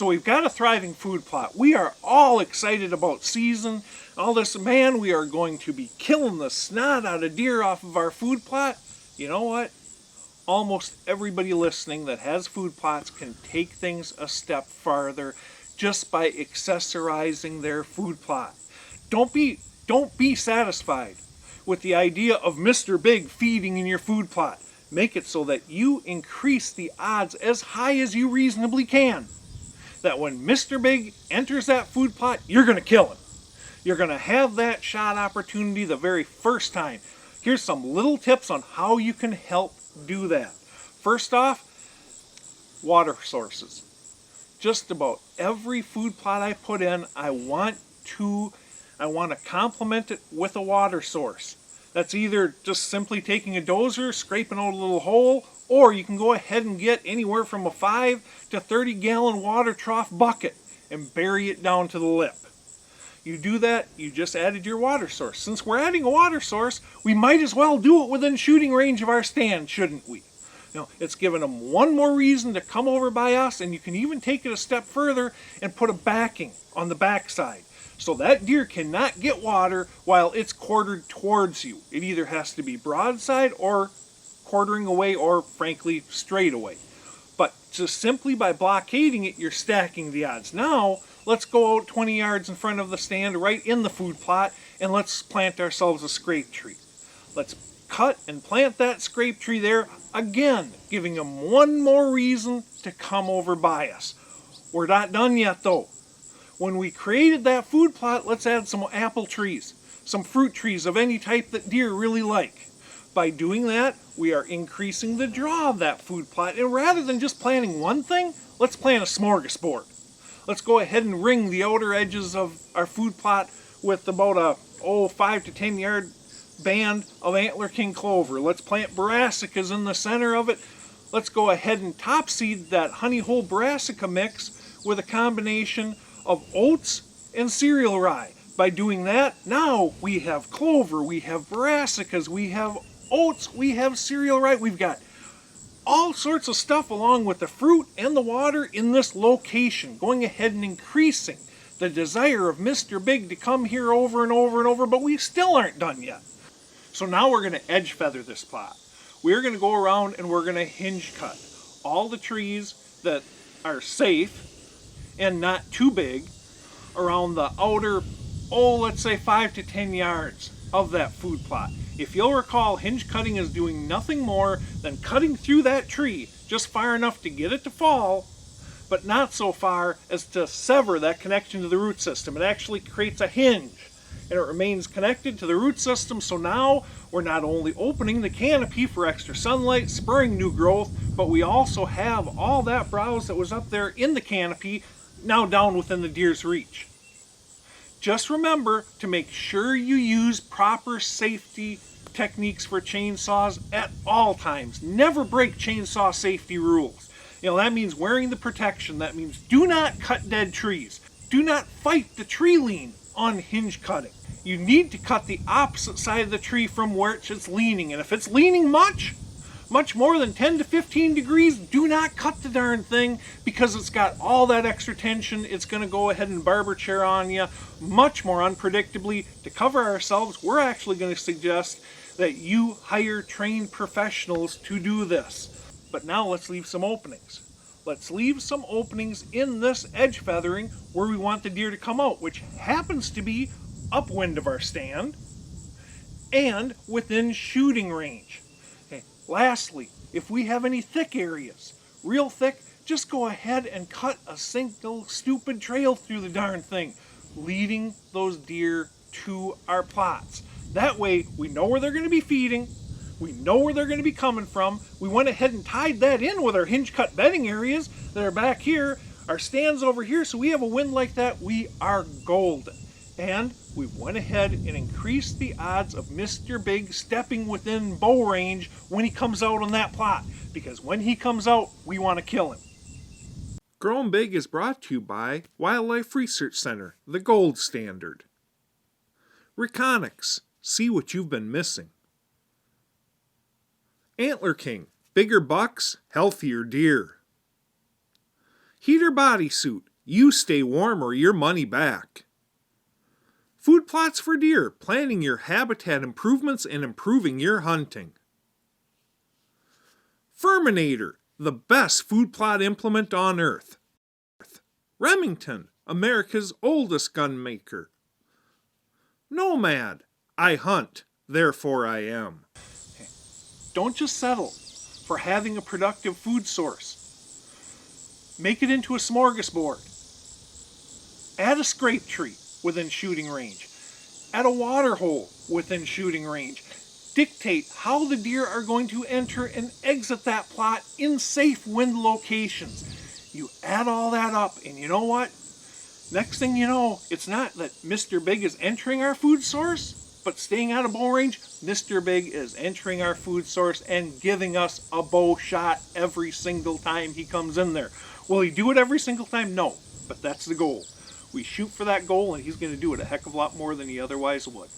So we've got a thriving food plot. We are all excited about season. All this, man, we are going to be killing the snot out of deer off of our food plot. You know what? Almost everybody listening that has food plots can take things a step farther just by accessorizing their food plot. Don't be satisfied with the idea of Mr. Big feeding in your food plot. Make it so that you increase the odds as high as you reasonably can that when Mr. Big enters that food plot, you're going to kill him. You're going to have that shot opportunity the very first time. Here's some little tips on how you can help do that. First off, water sources. Just about every food plot I put in, I want to complement it with a water source. That's either just simply taking a dozer, scraping out a little hole, or you can go ahead and get anywhere from a 5 to 30 gallon water trough bucket and bury it down to the lip. You do that, you just added your water source. Since we're adding a water source, we might as well do it within shooting range of our stand, shouldn't we? Now, it's given them one more reason to come over by us, and you can even take it a step further and put a backing on the backside. So that deer cannot get water while it's quartered towards you. It either has to be broadside or quartering away or, frankly, straight away. But just simply by blockading it, you're stacking the odds. Now, let's go out 20 yards in front of the stand right in the food plot and let's plant ourselves a scrape tree. Let's cut and plant that scrape tree there, again, giving them one more reason to come over by us. We're not done yet though. When we created that food plot, let's add some apple trees, some fruit trees of any type that deer really like. By doing that, we are increasing the draw of that food plot. And rather than just planting one thing, let's plant a smorgasbord. Let's go ahead and ring the outer edges of our food plot with about a 5 to 10 yard band of antler king clover. Let's plant brassicas in the center of it. Let's go ahead and top seed that honey hole brassica mix with a combination of oats and cereal rye. By doing that, now we have clover, we have brassicas, we have oats, we have cereal rye. We've got all sorts of stuff along with the fruit and the water in this location, going ahead and increasing the desire of Mr. Big to come here over and over and over, but we still aren't done yet. So now we're going to edge feather this plot. We're going to go around and we're going to hinge cut all the trees that are safe and not too big around the outer, let's say 5 to 10 yards of that food plot. If you'll recall, hinge cutting is doing nothing more than cutting through that tree just far enough to get it to fall, but not so far as to sever that connection to the root system. It actually creates a hinge and it remains connected to the root system, so now we're not only opening the canopy for extra sunlight, spurring new growth, but we also have all that browse that was up there in the canopy now down within the deer's reach. Just remember to make sure you use proper safety techniques for chainsaws at all times. Never break chainsaw safety rules. That means wearing the protection. That means do not cut dead trees. Do not fight the tree lean on hinge cutting. You need to cut the opposite side of the tree from where it's leaning. And if it's leaning much more than 10 to 15 degrees, do not cut the darn thing because it's got all that extra tension. It's going to go ahead and barber chair on you much more unpredictably. To cover ourselves, we're actually going to suggest that you hire trained professionals to do this. But now let's leave some openings. Let's leave some openings in this edge feathering where we want the deer to come out, which happens to be upwind of our stand and within shooting range. Lastly, if we have any thick areas, real thick, just go ahead and cut a single stupid trail through the darn thing, leading those deer to our plots. That way, we know where they're going to be feeding, we know where they're going to be coming from. We went ahead and tied that in with our hinge cut bedding areas that are back here, our stands over here, so we have a wind like that, we are golden. And we went ahead and increased the odds of Mr. Big stepping within bow range when he comes out on that plot. Because when he comes out, we want to kill him. Growing Big is brought to you by Wildlife Research Center, the gold standard. Reconics, see what you've been missing. Antler King, bigger bucks, healthier deer. Heater Bodysuit, You stay warm or your money back. Food plots for deer, planning your habitat improvements and improving your hunting. Ferminator, the best food plot implement on earth. Remington, America's oldest gun maker. Nomad, I hunt, therefore I am. Don't just settle for having a productive food source. Make it into a smorgasbord. Add a scrape tree within shooting range. Add a water hole within shooting range. Dictate how the deer are going to enter and exit that plot in safe wind locations. You add all that up, and you know what? Next thing you know, it's not that Mr. Big is entering our food source, but staying out of bow range, Mr. Big is entering our food source and giving us a bow shot every single time he comes in there. Will he do it every single time? No, but that's the goal. We shoot for that goal, and he's going to do it a heck of a lot more than he otherwise would.